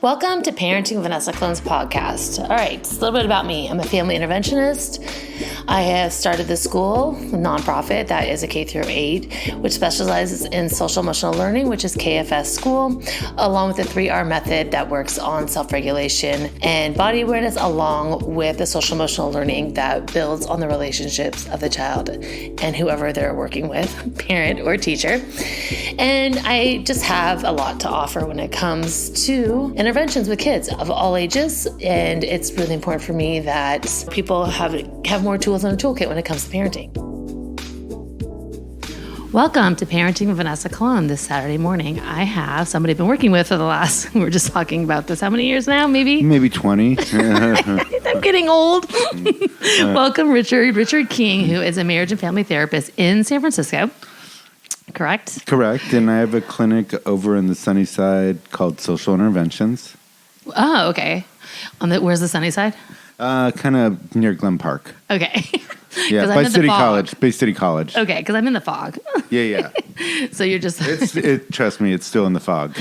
Welcome to Parenting Vanessa Clone's podcast. All right, it's a little bit about me. I'm a family interventionist. I have started this school, a nonprofit that is a K-8, which specializes in social emotional learning, which is KFS school, along with the 3R method that works on self-regulation and body awareness, along with the social emotional learning that builds on the relationships of the child and whoever they're working with, parent or teacher. And I just have a lot to offer when it comes to interventions with kids of all ages, and it's really important for me that people have more tools in a toolkit when it comes to parenting. Welcome to Parenting with Vanessa Clone. This Saturday morning, I have somebody I've been working with for the last, we were just talking about this, how many years now? Maybe 20. I'm getting old. Welcome, Richard King, who is a marriage and family therapist in San Francisco. Correct? Correct. And I have a clinic over in the sunny side called Social Interventions. Oh, okay. Where's the sunny side? Kind of near Glen Park. Okay. Yeah, Bay City College. Okay, because I'm in the fog. Yeah. So you're just... Trust me, it's still in the fog.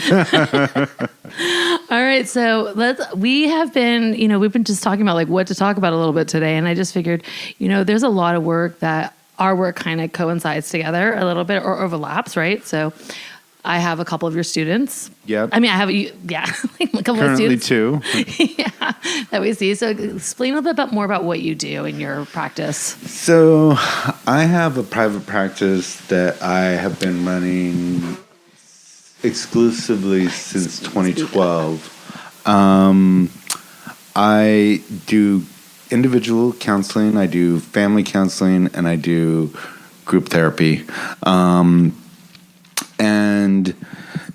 All right, so we've been just talking about like what to talk about a little bit today, and I just figured, there's a lot of work that our work kind of coincides together a little bit or overlaps, right? So I have a couple of your students. Yep. I mean, I have a couple Currently of students. Two. Yeah, that we see. So explain a little bit more about what you do in your practice. So I have a private practice that I have been running exclusively since 2012. I do individual counseling, I do family counseling, and I do group therapy.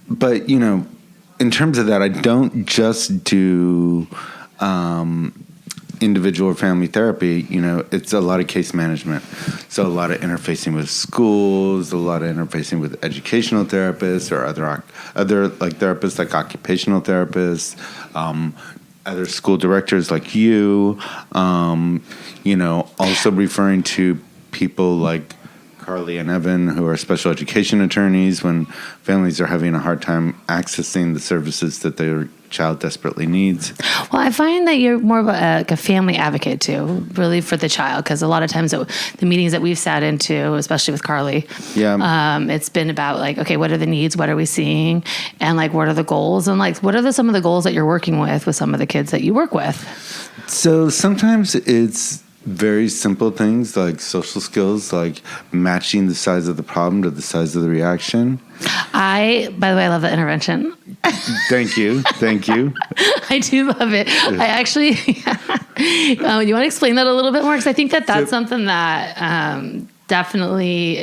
But in terms of that, I don't just do individual or family therapy. It's a lot of case management. So a lot of interfacing with schools, a lot of interfacing with educational therapists or other like therapists like occupational therapists, other school directors like you, also referring to people like Carly and Evan, who are special education attorneys when families are having a hard time accessing the services that their child desperately needs. Well, I find that you're more of a family advocate too, really for the child, because a lot of times the meetings that we've sat into, especially with Carly, it's been about like, okay, what are the needs? What are we seeing? And like, what are the goals? And like, what are some of the goals that you're working with some of the kids that you work with? So sometimes it's very simple things like social skills, like matching the size of the problem to the size of the reaction. By the way, I love the intervention. Thank you. I do love it. I actually, you want to explain that a little bit more? Because I think that's something that definitely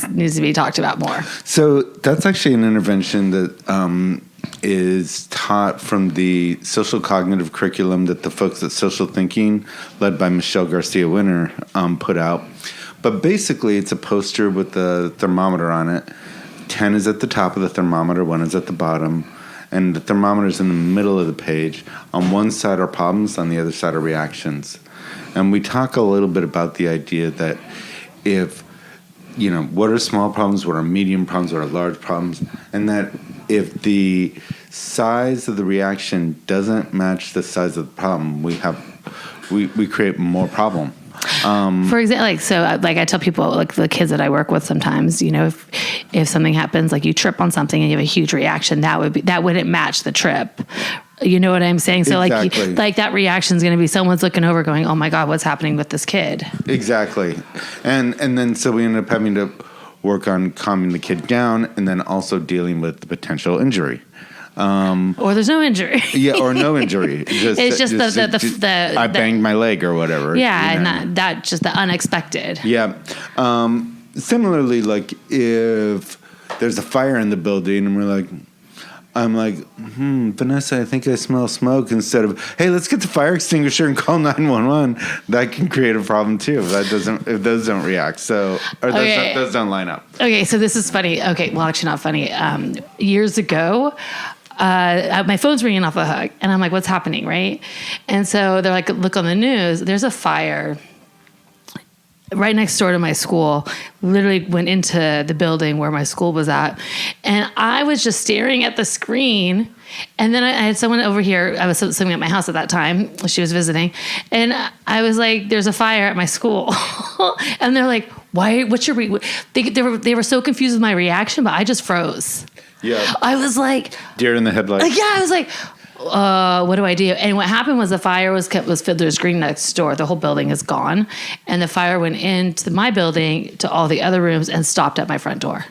needs to be talked about more. So that's actually an intervention that is taught from the social cognitive curriculum that the folks at Social Thinking, led by Michelle Garcia-Winner, put out. But basically, it's a poster with the thermometer on it. 10 is at the top of the thermometer, 1 is at the bottom, and the thermometer is in the middle of the page. On one side are problems, on the other side are reactions. And we talk a little bit about the idea that what are small problems, what are medium problems, what are large problems, and that if the size of the reaction doesn't match the size of the problem, we create more problem. For example, I tell people, like the kids that I work with sometimes, if something happens, like you trip on something and you have a huge reaction, that wouldn't match the trip. You know what I'm saying? So exactly. like that reaction is going to be someone's looking over going, oh my God, what's happening with this kid? Exactly. And then so we end up having to work on calming the kid down and then also dealing with the potential injury. Or there's no injury. Yeah, or no injury. It's just I banged my leg or whatever. Yeah, and that just the unexpected. Yeah. Similarly, like if there's a fire in the building and I'm like, Vanessa, I think I smell smoke, instead of, hey, let's get the fire extinguisher and call 911. That can create a problem too if those don't react. So, or those don't line up. Okay, so this is funny. Okay, well, actually not funny. Years ago, my phone's ringing off the hook, and I'm like, what's happening, right? And so they're like, look on the news, there's a fire right next door to my school, literally went into the building where my school was at. And I was just staring at the screen. And then I had someone over here. I was sitting at my house at that time. She was visiting. And I was like, there's a fire at my school. And they're like, why? What's your they were so confused with my reaction, but I just froze. Yeah. I was like, deer in the headlights. Yeah, I was like, what do I do? And what happened was the fire was there's green next door. The whole building is gone. And the fire went into my building to all the other rooms and stopped at my front door.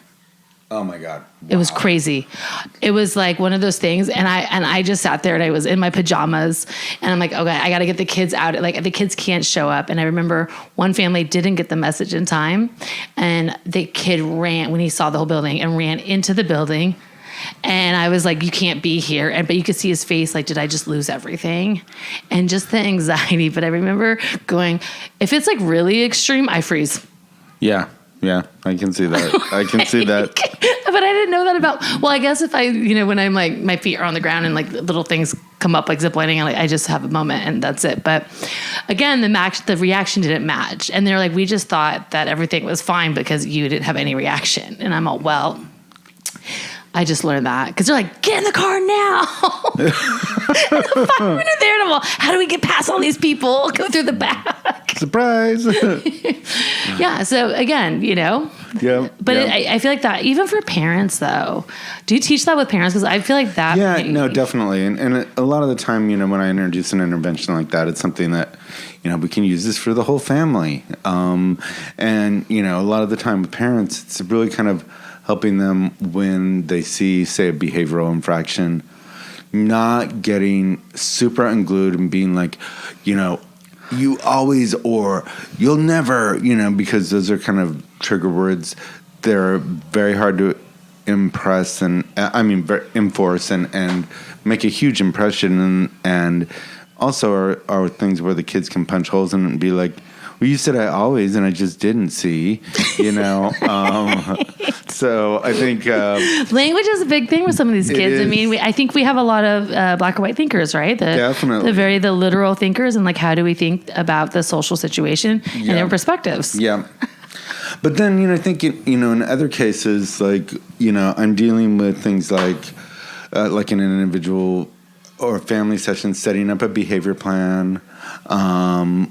Oh my God. Wow. It was crazy. It was like one of those things. And I just sat there and I was in my pajamas and I'm like, okay, I got to get the kids out. Like the kids can't show up. And I remember one family didn't get the message in time. And the kid ran when he saw the whole building and ran into the building. And I was like, you can't be here. But you could see his face, like, did I just lose everything? And just the anxiety. But I remember going, if it's like really extreme, I freeze. Yeah, I can see that. I can see that. But I didn't know that about, well, I guess if I, when I'm like, my feet are on the ground and like little things come up like ziplining, I just have a moment and that's it. But again, the reaction didn't match. And they're like, we just thought that everything was fine because you didn't have any reaction. And I'm all, well, I just learned that because they're like, get in the car now. And the firemen are there. And I'm all, how do we get past all these people? Go through the back. Surprise. Yeah. So again, Yeah. But I feel like that, even for parents, though, do you teach that with parents? Because I feel like that. Yeah, no, definitely. And a lot of the time, when I introduce an intervention like that, it's something that, we can use this for the whole family. And, a lot of the time with parents, it's really kind of helping them when they see, say, a behavioral infraction, not getting super unglued and being like, you always or you'll never, because those are kind of trigger words. They're very hard to impress enforce and make a huge impression. And also are things where the kids can punch holes in it and be like, well, you said I always, and I just didn't see, So I think language is a big thing with some of these kids. I think we have a lot of black and white thinkers, right? Definitely. The literal thinkers, and like, how do we think about the social situation and their perspectives? Yeah. But then, I think, in other cases, like, I'm dealing with things like in an individual or family session, setting up a behavior plan,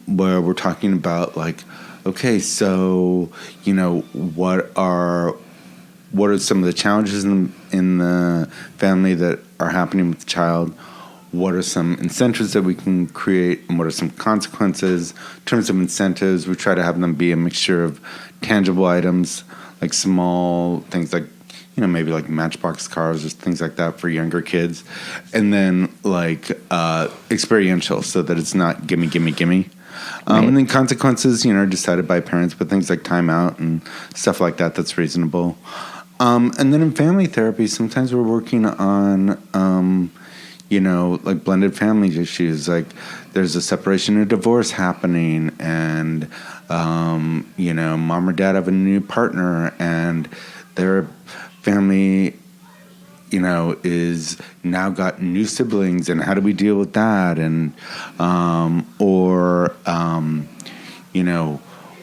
where we're talking about like, okay, so, what are some of the challenges in the family that are happening with the child? What are some incentives that we can create, and what are some consequences? In terms of incentives, we try to have them be a mixture of tangible items, like small things like, maybe like Matchbox cars or things like that for younger kids. And then like experiential, so that it's not gimme. Right. And then consequences, are decided by parents, but things like timeout and stuff like that, that's reasonable. And then in family therapy, sometimes we're working on, like blended family issues. Like there's a separation or divorce happening and, mom or dad have a new partner and their family, is now got new siblings, and how do we deal with that? And,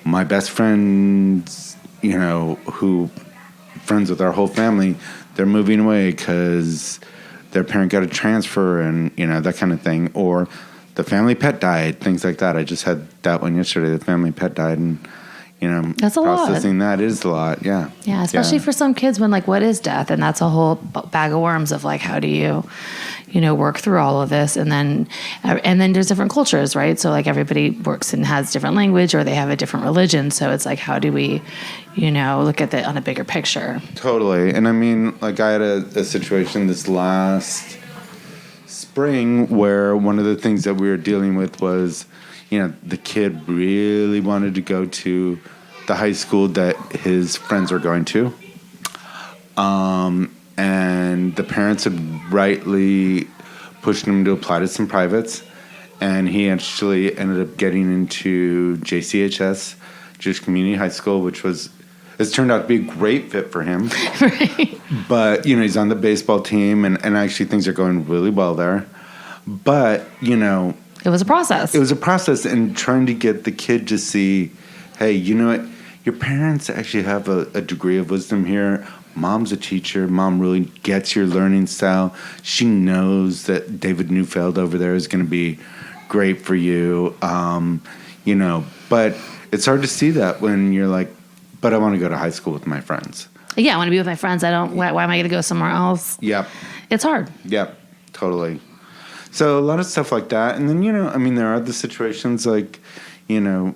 my best friends, who friends with our whole family, they're moving away because their parent got a transfer and, that kind of thing. Or the family pet died, things like that. I just had that one yesterday. The family pet died, and, that's a processing lot. That is a lot. Yeah. Yeah. Especially for some kids when like, what is death? And that's a whole bag of worms of like, how do you, work through all of this? And then there's different cultures, right? So like everybody works and has different language, or they have a different religion. So it's like, how do we, look at it on a bigger picture? Totally. And I had a situation this last spring where one of the things that we were dealing with was, the kid really wanted to go to the high school that his friends were going to. And the parents had rightly pushed him to apply to some privates. And he actually ended up getting into JCHS, Jewish Community High School, which it's turned out to be a great fit for him. Right. But, he's on the baseball team, and actually things are going really well there. But, it was a process. It was a process, and trying to get the kid to see hey, you know what? Your parents actually have a degree of wisdom here. Mom's a teacher. Mom really gets your learning style. She knows that David Neufeld over there is going to be great for you. You know, but it's hard to see that when you're like, but I want to go to high school with my friends. Yeah, I want to be with my friends. Why am I going to go somewhere else? Yep. It's hard. Yep, totally. So a lot of stuff like that. And then, you know, I mean, there are the situations like, you know,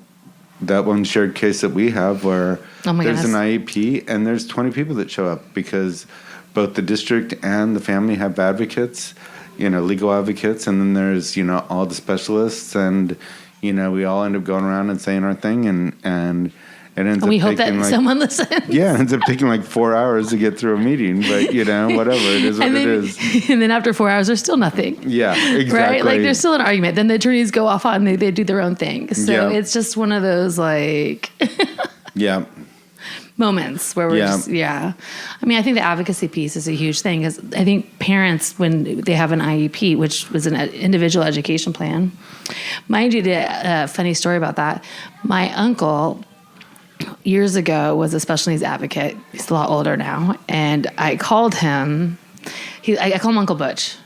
that one shared case that we have where there's an IEP and there's 20 people that show up because both the district and the family have advocates, you know, legal advocates. And then there's, you know, all the specialists and, you know, we all end up going around and saying our thing and it ends up we hope taking that like, someone listens. Yeah, it ends up taking like 4 hours to get through a meeting, but you know, whatever, it is what it is. And then after 4 hours, there's still nothing. Yeah, exactly. Right? Like there's still an argument. Then the attorneys go off on, they do their own thing. So it's just one of those like moments where we're just, I mean, I think the advocacy piece is a huge thing because I think parents, when they have an IEP, which was an individual education plan, mind you, a funny story about that. My uncle years ago was a special needs advocate. He's a lot older now. And I called him, I call him Uncle Butch,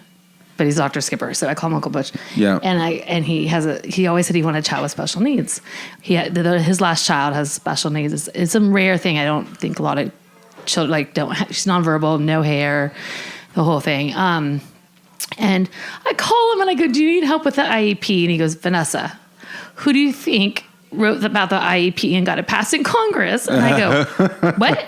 but he's Dr. Skipper. So I call him Uncle Butch. Yeah. And he always said he wanted a child with special needs. His last child has special needs. It's a rare thing. I don't think a lot of children she's nonverbal, no hair, the whole thing. And I call him and I go, do you need help with the IEP? And he goes, Vanessa, who do you think wrote about the IEP and got it passed in Congress? And I go, what?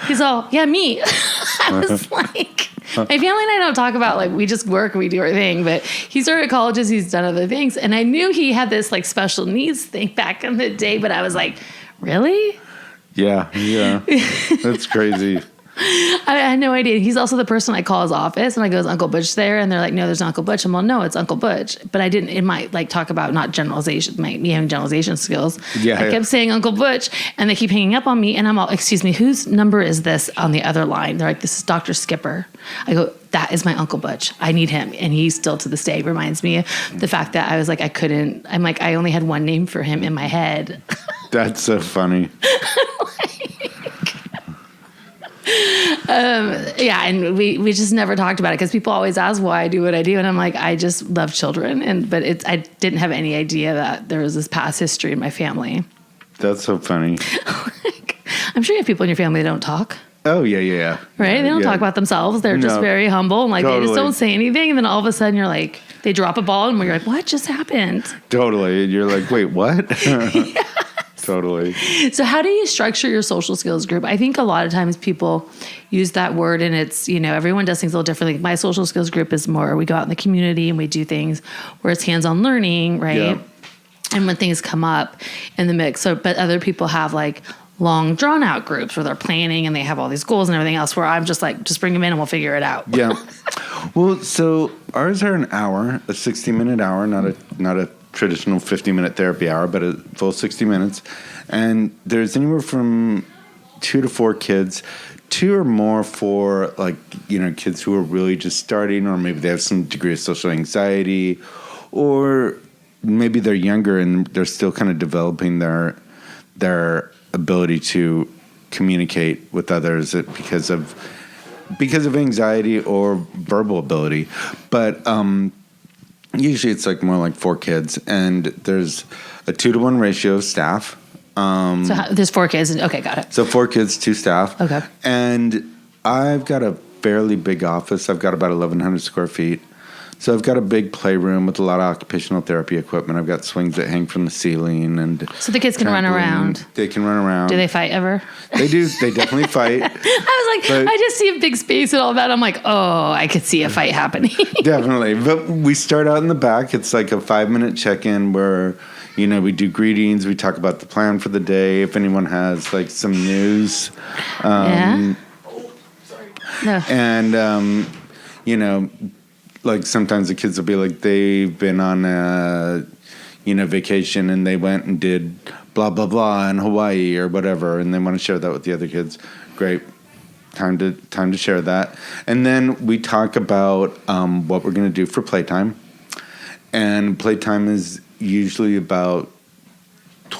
He's all, yeah, me. I was like, my family and I don't talk about, like, we just work, we do our thing, but he started colleges, he's done other things. And I knew he had this like special needs thing back in the day, but I was like, really? Yeah. That's crazy. I had no idea. He's also the person I call his office and I go, is Uncle Butch there? And they're like, no, there's not Uncle Butch. I'm like, no, it's Uncle Butch. But I didn't, it might like talk about not generalization, me having generalization skills. Yeah, I kept saying Uncle Butch and they keep hanging up on me and I'm all, excuse me, whose number is this on the other line? They're like, this is Dr. Skipper. I go, that is my Uncle Butch. I need him. And he still to this day reminds me of the fact that I was like, I'm like, I only had one name for him in my head. That's so funny. And we just never talked about it because people always ask why I do what I do, and I'm like, I just love children, but I didn't have any idea that there was this past history in my family. That's so funny. I'm sure you have people in your family that don't talk. Oh yeah. Right? They don't talk about themselves. They're just very humble and like they just don't say anything, and then all of a sudden you're like, they drop a ball, and you're like, what just happened? Totally. And you're like, wait, what? Yeah. Totally. So how do you structure your social skills group? I think a lot of times people use that word and it's, everyone does things a little differently. My social skills group is more, we go out in the community and we do things where it's hands-on learning, right? Yeah. And when things come up in the mix. But other people have like long drawn out groups where they're planning and they have all these goals and everything else where I'm just like, just bring them in and we'll figure it out. Yeah. Well, so ours are an hour, a 60-minute hour, not a traditional 50-minute therapy hour, but a full 60 minutes. And there's anywhere from 2 to 4 kids, 2 or more for like, kids who are really just starting, or maybe they have some degree of social anxiety, or maybe they're younger and they're still kind of developing their ability to communicate with others because of anxiety or verbal ability. But, usually it's like more like 4 kids, and there's a 2-to-1 ratio of staff. So there's 4 kids. Okay, got it. So 4 kids, 2 staff. Okay. And I've got a fairly big office. I've got about 1,100 square feet. So I've got a big playroom with a lot of occupational therapy equipment. I've got swings that hang from the ceiling, and so the kids can run around. They can run around. Do they fight ever? They do. They definitely fight. I was like, I just see a big space and all that. I'm like, oh, I could see a fight happening. Definitely. But we start out in the back. It's like a 5-minute check-in where, we do greetings. We talk about the plan for the day. If anyone has like some news. Yeah. No. And, like sometimes the kids will be like, they've been on a, vacation and they went and did blah, blah, blah in Hawaii or whatever. And they want to share that with the other kids. Great. Time to share that. And then we talk about what we're going to do for playtime. And playtime is usually about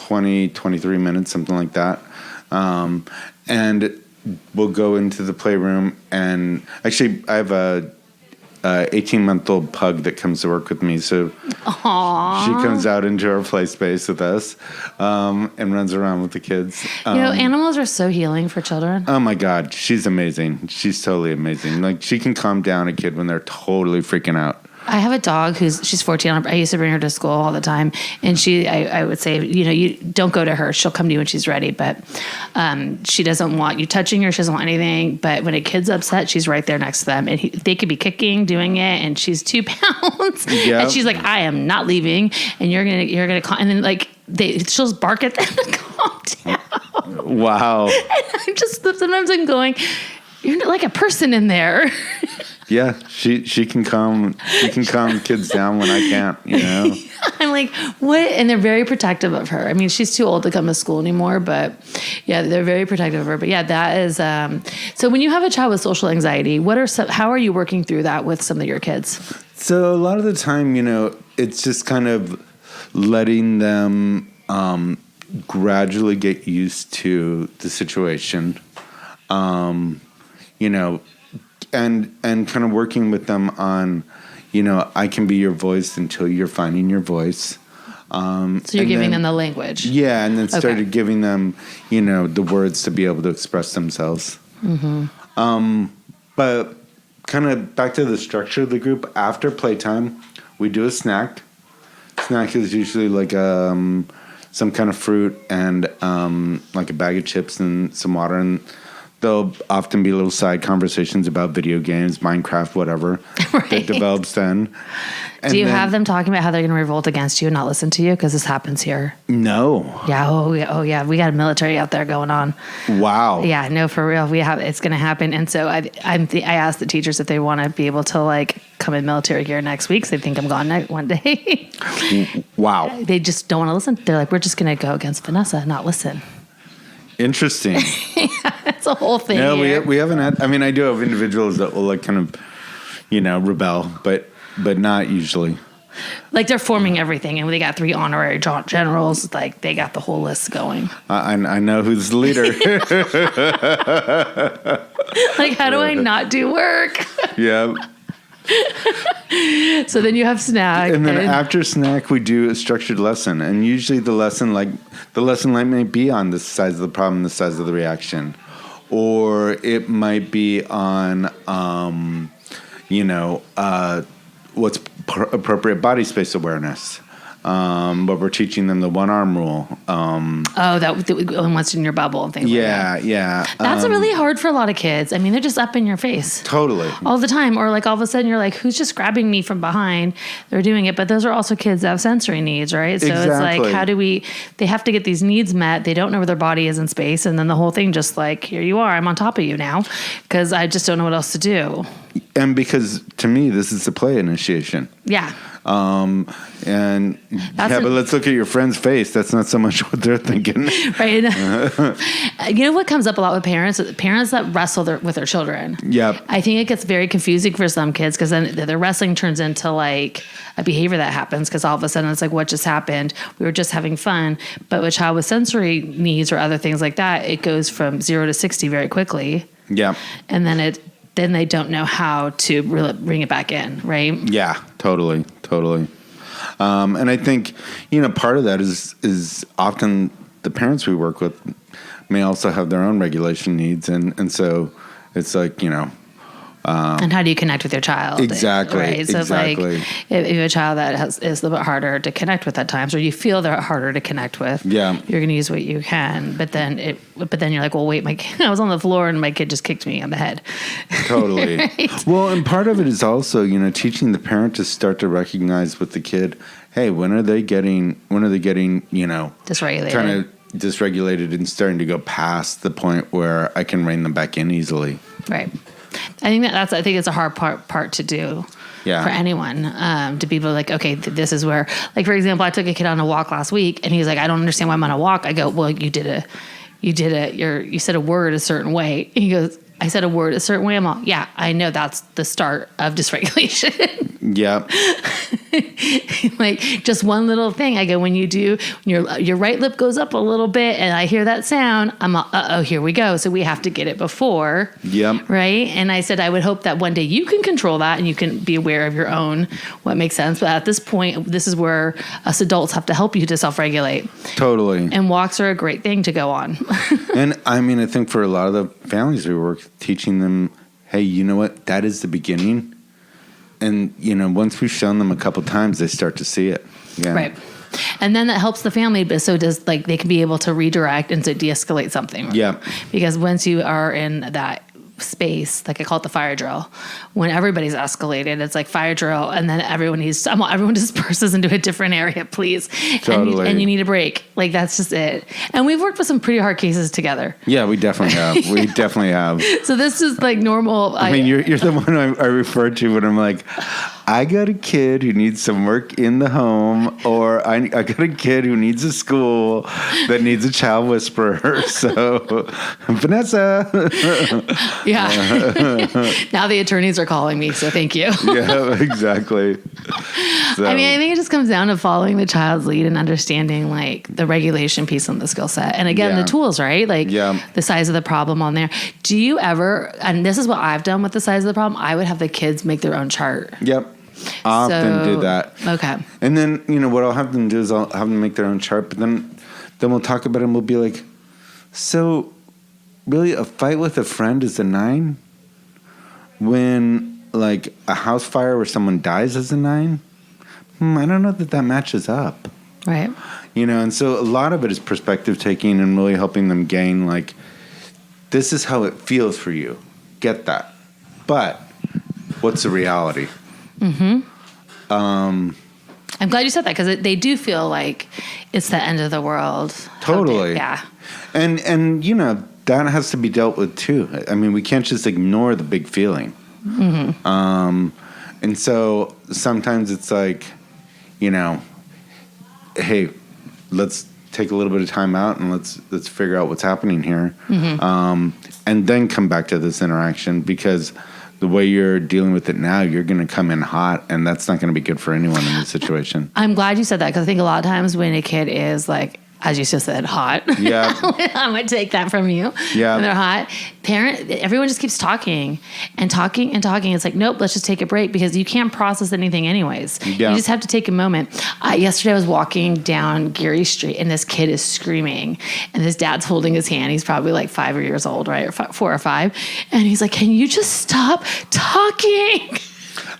23 minutes, something like that. And we'll go into the playroom, and actually I have a 18-month-old pug that comes to work with me, so Aww. she comes out into our play space with us and runs around with the kids. Animals are so healing for children. Oh my God, she's amazing. She's totally amazing. Like, she can calm down a kid when they're totally freaking out. I have a dog she's 14. I used to bring her to school all the time. And I would say, you don't go to her. She'll come to you when she's ready. But she doesn't want you touching her. She doesn't want anything. But when a kid's upset, she's right there next to them. And they could be kicking, doing it. And she's 2 pounds. Yep. And she's like, I am not leaving. And you're going to, and then like, she'll just bark at them to calm down. Wow. And sometimes I'm going, you're like a person in there. Yeah, she can calm kids down when I can't, I'm like, what? And they're very protective of her. I mean, she's too old to come to school anymore, but yeah, they're very protective of her. But yeah, that is, so when you have a child with social anxiety, how are you working through that with some of your kids? So a lot of the time, it's just kind of letting them gradually get used to the situation, and kind of working with them on, I can be your voice until you're finding your voice. So you're giving them the language. Yeah, and then started giving them, the words to be able to express themselves. Mm-hmm. But kind of back to the structure of the group, after playtime, we do a snack. Snack is usually like some kind of fruit and like a bag of chips and some water, and there'll often be little side conversations about video games, Minecraft, whatever, right, that develops then. And do you have them talking about how they're going to revolt against you and not listen to you? Because this happens here. No. Yeah. Oh, yeah. We got a military out there going on. Wow. Yeah. No, for real. It's going to happen. And so I asked the teachers if they want to be able to like come in military gear next week. So they think I'm gone one day. Wow. They just don't want to listen. They're like, we're just going to go against Vanessa and not listen. Interesting. That's a whole thing. No, we haven't had. I mean, I do have individuals that will like kind of, rebel, but not usually. Like they're forming everything, and they got 3 honorary generals. Like they got the whole list going. I know who's the leader. Like, how do I not do work? Yeah. So then you have snack, and then after snack we do a structured lesson, and usually the lesson may be on the size of the problem, the size of the reaction, or it might be on what's appropriate body space awareness. But we're teaching them the 1-arm rule. That what's in your bubble and things like that. Yeah. That's really hard for a lot of kids. I mean, they're just up in your face. Totally. All the time. Or like all of a sudden you're like, who's just grabbing me from behind? They're doing it. But those are also kids that have sensory needs, right? So exactly. It's like, they have to get these needs met. They don't know where their body is in space. And then the whole thing just like, here you are, I'm on top of you now. Because I just don't know what else to do. And because to me, this is the play initiation. Yeah. But let's look at your friend's face. That's not so much what they're thinking. Right. You know what comes up a lot with parents that wrestle with their children. Yep. I think it gets very confusing for some kids because then the wrestling turns into like a behavior that happens because all of a sudden it's like, what just happened? We were just having fun. But with a child with sensory needs or other things like that, it goes from 0 to 60 very quickly. Yeah. And then they don't know how to really bring it back in, right? Yeah, totally. And I think, part of that is often the parents we work with may also have their own regulation needs. And so it's like, and how do you connect with your child? Exactly. Right? So exactly. It's like if you have a child that is a little bit harder to connect with at times, or you feel they're harder to connect with, yeah, you're going to use what you can. But then you're like, well, wait, I was on the floor and my kid just kicked me on the head. Totally. Right? Well, and part of it is also, teaching the parent to start to recognize with the kid, hey, when are they getting, dysregulated. Kind of dysregulated and starting to go past the point where I can rein them back in easily. Right. I think it's a hard part to do for anyone, to be able to like, okay, this is where, like, for example, I took a kid on a walk last week and he's like, I don't understand why I'm on a walk. I go, well, you said a word a certain way. He goes, I said a word a certain way. I'm all, yeah, I know that's the start of dysregulation. Yep. Like just one little thing. I go, when your right lip goes up a little bit and I hear that sound, I'm here we go. So we have to get it before. Yep. Right. And I said, I would hope that one day you can control that and you can be aware of your own, what makes sense. But at this point, this is where us adults have to help you to self-regulate. Totally. And walks are a great thing to go on. And I mean, I think for a lot of the families we work, teaching them, hey, you know what? That is the beginning. And, once we've shown them a couple times, they start to see it. Yeah. Right. And then that helps the family, but so does they can be able to redirect and to de-escalate something. Yeah. Because once you are in that space, like I call it the fire drill, when everybody's escalated, it's like fire drill, and then everyone disperses into a different area, please. Totally. And you need a break. Like that's just it. And we've worked with some pretty hard cases together. Yeah, we definitely have. We definitely have. So this is like normal. I mean, you're the one I refer to when I'm like, I got a kid who needs some work in the home, or I got a kid who needs a school that needs a child whisperer. So, Vanessa. Yeah. Now the attorneys are calling me, so thank you. Yeah, exactly. So. I mean, I think it just comes down to following the child's lead and understanding like the regulation piece on the skill set. And again, the tools, right? Like the size of the problem on there. Do you ever, and this is what I've done with the size of the problem, I would have the kids make their own chart. Yep. I often do that. Okay. And then, what I'll have them do is I'll have them make their own chart, but then we'll talk about it and we'll be like, so really a fight with a friend is a 9? When like a house fire where someone dies is a 9? I don't know that matches up. Right. And so a lot of it is perspective taking and really helping them gain like, this is how it feels for you. Get that. But what's the reality? Mm-hmm. I'm glad you said that because they do feel like it's the end of the world. Totally. Yeah. And that has to be dealt with too. I mean, we can't just ignore the big feeling. Mm-hmm. And so sometimes it's like, hey, let's take a little bit of time out and let's figure out what's happening here. Mm-hmm. And then come back to this interaction because the way you're dealing with it now, you're going to come in hot, and that's not going to be good for anyone in this situation. I'm glad you said that because I think a lot of times when a kid is like, as you just said, hot. Yeah. I'm going to take that from you. Yeah. When they're hot. Everyone just keeps talking and talking and talking. It's like, nope, let's just take a break because you can't process anything anyways. Yeah. You just have to take a moment. Yesterday I was walking down Geary Street and this kid is screaming and his dad's holding his hand. He's probably like 5 years old, right? Or 4 or 5. And he's like, can you just stop talking?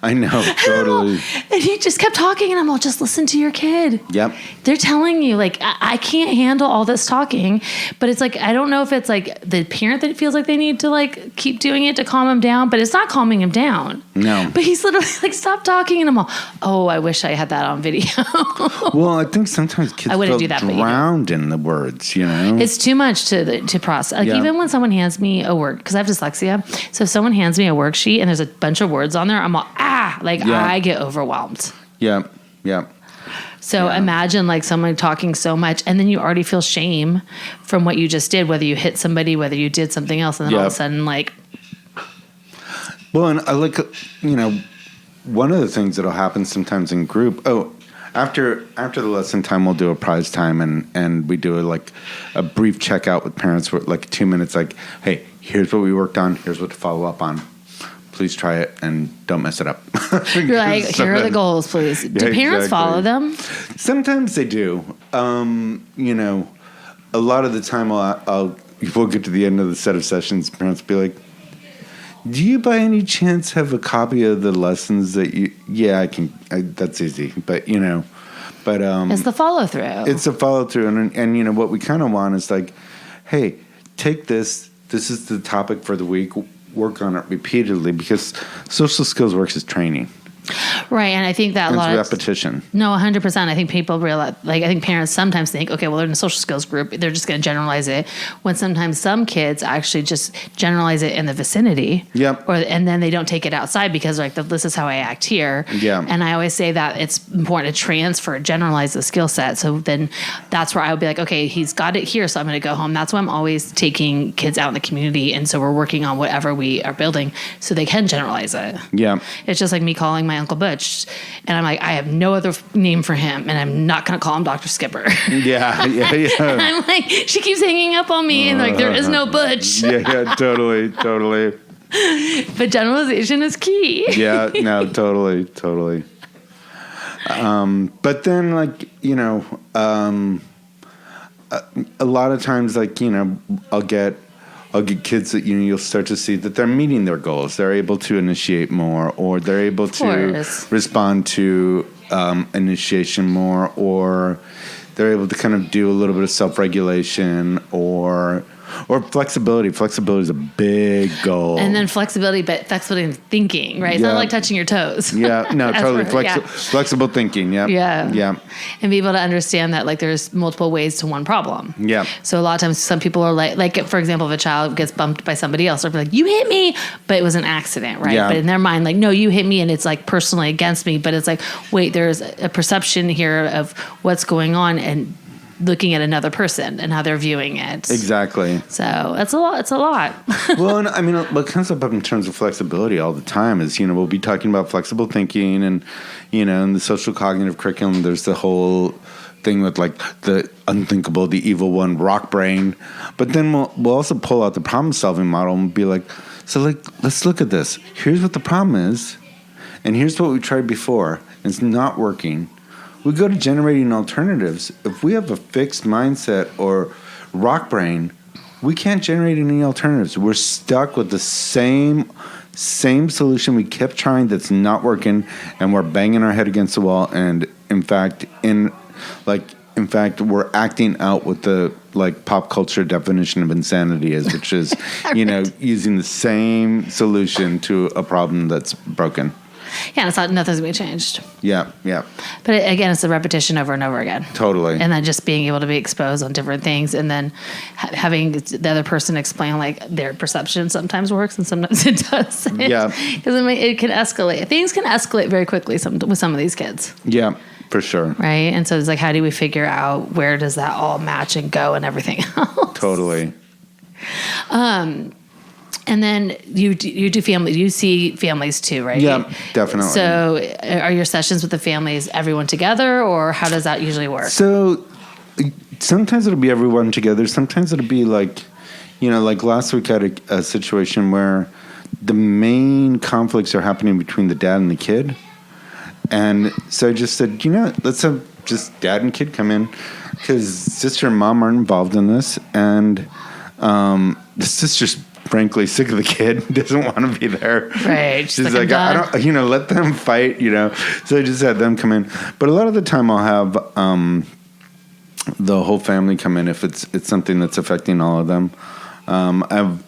I know, totally. And he just kept talking, and I'm all, just listen to your kid. Yep. They're telling you, like, I can't handle all this talking, but it's like, I don't know if it's like the parent that feels like they need to like keep doing it to calm him down, but it's not calming him down. No. But he's literally like, stop talking, and I'm all, oh, I wish I had that on video. Well, I think sometimes kids feel drowned in the words, It's too much to process. Like even when someone hands me a work, because I have dyslexia, so if someone hands me a worksheet and there's a bunch of words on there, I'm all, I get overwhelmed. Yeah, yeah. So imagine like someone talking so much and then you already feel shame from what you just did, whether you hit somebody, whether you did something else, and then all of a sudden like... Well, and I like, one of the things that'll happen sometimes in group, after the lesson time, we'll do a prize time and we do a brief checkout with parents for like 2 minutes, like, hey, here's what we worked on, here's what to follow up on. Please try it and don't mess it up. You're like, here are the goals, please. Do parents follow them? Sometimes they do. A lot of the time we'll get to the end of the set of sessions, parents will be like, do you by any chance have a copy of the lessons that you... Yeah, I can. That's easy. But, it's the follow-through. It's a follow-through. And what we kind of want is like, hey, take this. This is the topic for the week. Work on it repeatedly because social skills works as training. Right, and I think that a lot of repetition. No, 100%. I think people realize, I think parents sometimes think, okay, well, they're in a social skills group, they're just going to generalize it. When sometimes some kids actually just generalize it in the vicinity. Yep. And then they don't take it outside because this is how I act here. Yeah. And I always say that it's important to generalize the skill set. So then that's where I would be like, okay, he's got it here, so I'm going to go home. That's why I'm always taking kids out in the community, and so we're working on whatever we are building so they can generalize it. Yeah. It's just like me calling my my Uncle Butch. And I'm like, I have no other name for him, and I'm not going to call him Dr. Skipper. Yeah. And I'm like, she keeps hanging up on me, and like, there is no Butch. Yeah, totally. But generalization is key. Yeah, no, totally. But then, like, a lot of times, like, I'll get kids that, you'll start to see that they're meeting their goals. They're able to initiate more, or they're able to respond to initiation more, or they're able to kind of do a little bit of self-regulation, or flexibility. Flexibility is a big goal. And then flexibility in thinking, right? It's not like touching your toes. Yeah, no, totally. Flexible thinking, yeah. And be able to understand that, like, there's multiple ways to one problem. Yeah. So a lot of times some people are like, for example, if a child gets bumped by somebody else, they'll be like, you hit me, but it was an accident, right? Yeah. But in their mind, like, no, you hit me and it's like personally against me. But it's like, wait, there's a perception here of what's going on, and looking at another person and how they're viewing it. Exactly. So it's a lot. Well, and I mean, what comes up in terms of flexibility all the time is, we'll be talking about flexible thinking, and, in the social cognitive curriculum, there's the whole thing with, like, the unthinkable, the evil one, rock brain. But then we'll also pull out the problem solving model and be like, so, like, let's look at this. Here's what the problem is, and here's what we tried before. It's not working. We go to generating alternatives. If we have a fixed mindset or rock brain, we can't generate any alternatives. We're stuck with the same solution we kept trying that's not working, and we're banging our head against the wall. And in fact, we're acting out what the, like, pop culture definition of insanity is, which is, using the same solution to a problem that's broken. Yeah, and nothing's going to be changed. Yeah. But again, it's a repetition over and over again. Totally. And then just being able to be exposed on different things, and then having the other person explain, like, their perception sometimes works and sometimes it doesn't. Yeah. Because it can escalate. Things can escalate very quickly with some of these kids. Yeah, for sure. Right? And so it's like, how do we figure out where does that all match and go and everything else? Totally. And then you do family. You see families too, right? Yeah, definitely. So are your sessions with the families everyone together, or how does that usually work? So sometimes it'll be everyone together. Sometimes it'll be like, like last week I had a situation where the main conflicts are happening between the dad and the kid. And so I just said, let's have just dad and kid come in, because sister and mom aren't involved in this. And the sister's frankly sick of the kid, doesn't want to be there. Right. She's like, I don't, let them fight, So I just had them come in. But a lot of the time I'll have the whole family come in if it's something that's affecting all of them. I have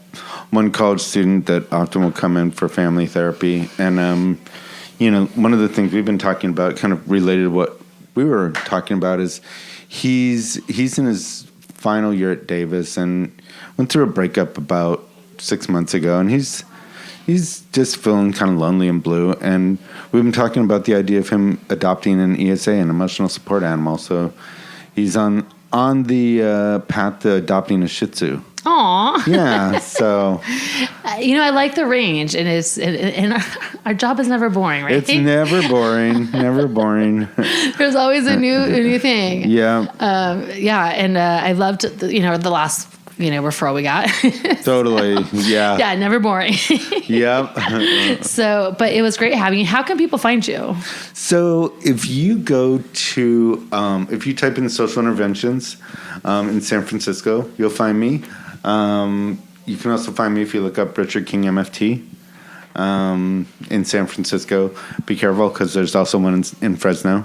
one college student that often will come in for family therapy. And, one of the things we've been talking about, kind of related to what we were talking about, is he's in his final year at Davis and went through a breakup about 6 months ago, and he's just feeling kind of lonely and blue. And we've been talking about the idea of him adopting an ESA, an emotional support animal. So he's on the path to adopting a Shih Tzu. Aw. Yeah. So I like the range, and our job is never boring, right? It's never boring. Never boring. There's always a new thing. Yeah. And I loved the last referral we got. Totally. Yeah. Yeah, never boring. Yep. So, but it was great having you. How can people find you? So if you go to, if you type in social interventions in San Francisco, you'll find me. You can also find me if you look up Richard King MFT in San Francisco. Be careful, because there's also one in Fresno.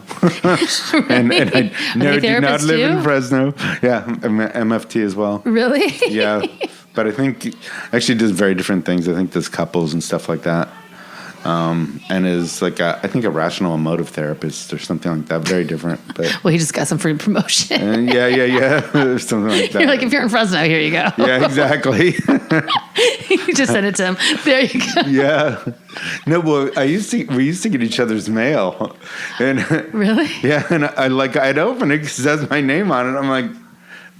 and I do not live in Fresno. Yeah, MFT as well. Really? Yeah, but I think actually does very different things. I think does couples and stuff like that. And is like I think a rational emotive therapist or something like that. Very different. But well, he just got some free promotion. Yeah. Something like that. You're like, if you're in Fresno, here you go. Yeah, exactly. You just send it to him. There you go. Yeah. No, well, we used to get each other's mail, and really, yeah, and I'd open it because it has my name on it. I'm like,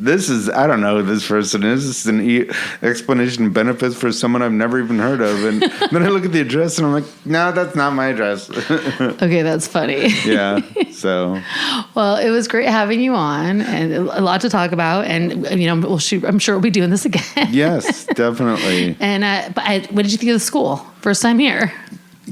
this is, I don't know who this person is. This is an explanation of benefits for someone I've never even heard of. And then I look at the address and I'm like, no, that's not my address. Okay, that's funny. Yeah, so. Well, it was great having you on and a lot to talk about. And, I'm sure we'll be doing this again. Yes, definitely. And what did you think of the school? First time here?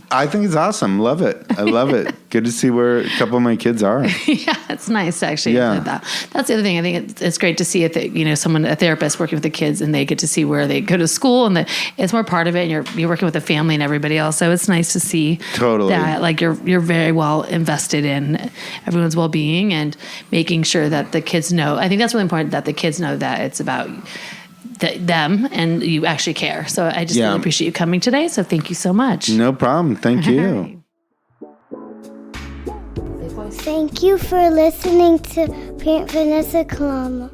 I think it's awesome. Love it. I love it. Good to see where a couple of my kids are. Yeah, it's nice to actually. Yeah. That's the other thing. I think it's great to see it that a therapist working with the kids and they get to see where they go to school and that it's more part of it. And you're working with the family and everybody else, so it's nice to see that like you're very well invested in everyone's well-being and making sure that the kids know. I think that's really important that the kids know that it's about them and you actually care. So I just really appreciate you coming today. So thank you so much. No problem. Thank you. Thank you for listening to Parent Vanessa Kalam.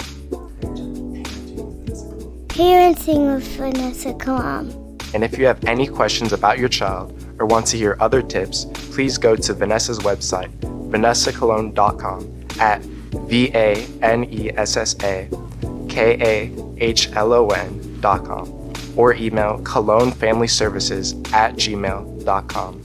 Parenting with Vanessa Kalam. And if you have any questions about your child or want to hear other tips, please go to Vanessa's website, vanessacalone.com at VANESSAKAHLON.com or email colonefamilyservices@gmail.com.